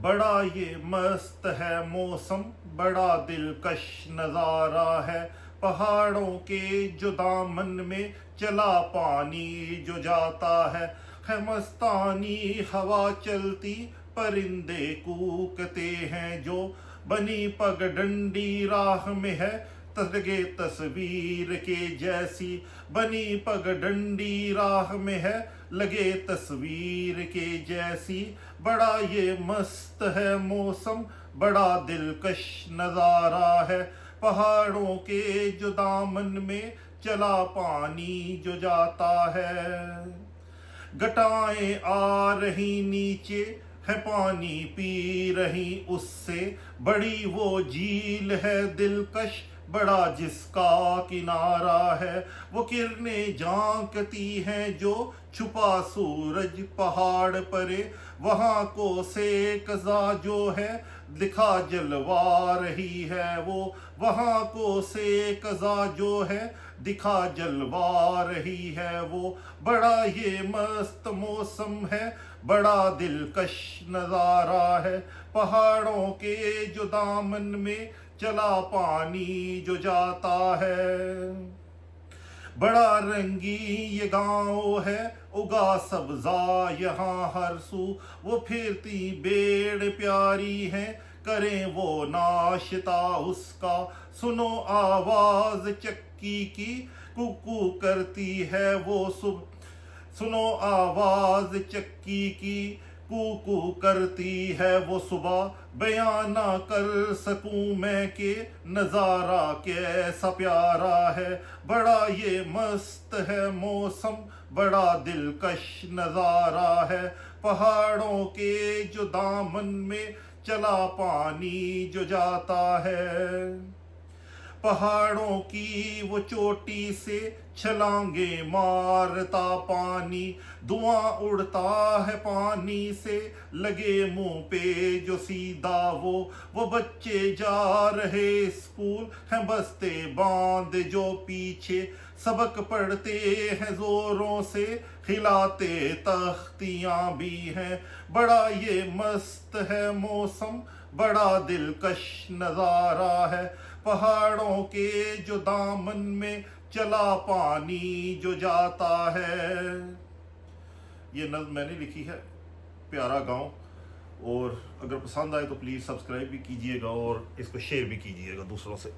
बड़ा ये मस्त है मौसम, बड़ा दिलकश नजारा है। पहाड़ों के जो दामन में चला पानी जो जाता है मस्तानी हवा चलती, परिंदे कूकते हैं जो। बनी पगडंडी राह में है, लगे तस्वीर के जैसी। बनी पगडंडी राह में है, लगे तस्वीर के जैसी। बड़ा ये मस्त है मौसम, बड़ा दिलकश नजारा है। पहाड़ों के जो दामन में चला पानी जो जाता है। घटाएं आ रही नीचे है, पानी पी रही उससे। बड़ी वो झील है दिलकश, बड़ा जिसका किनारा है। वो किरणें झांकती हैं जो छुपा सूरज पहाड़ परे। वहां को से कजा जो है, दिखा जलवा रही है वो। वहां को से कजा जो है, दिखा जलवा रही है वो। बड़ा ये मस्त मौसम है, बड़ा दिलकश नजारा है। पहाड़ों के जो दामन में चला पानी जो जाता है। बड़ा रंगी ये गांव है, उगा सब्जा यहाँ हर सू। वो फिरती बेड़ प्यारी है, करें वो नाश्ता उसका। सुनो आवाज चक्की की, कुकू करती है वो सुबह। सुनो आवाज चक्की की, कूकू करती है वो सुबह। बयान ना कर सकूं मैं के नजारा कैसा प्यारा है। बड़ा ये मस्त है मौसम, बड़ा दिलकश नजारा है। पहाड़ों के जो दामन में चला पानी जो जाता है। पहाड़ों की वो चोटी से छलांगे मारता पानी। धुआं उड़ता है पानी से, लगे मुंह पे जो सीधा वो बच्चे जा रहे स्कूल हैं, बस्ते बांध जो पीछे। सबक पढ़ते हैं जोरों से, हिलाते तख्तियां भी हैं। बड़ा ये मस्त है मौसम, बड़ा दिलकश नजारा है। पहाड़ों के जो दामन में चला पानी जो जाता है। ये नज़्म मैंने लिखी है, प्यारा गांव। और अगर पसंद आए तो प्लीज़ सब्सक्राइब भी कीजिएगा और इसको शेयर भी कीजिएगा दूसरों से।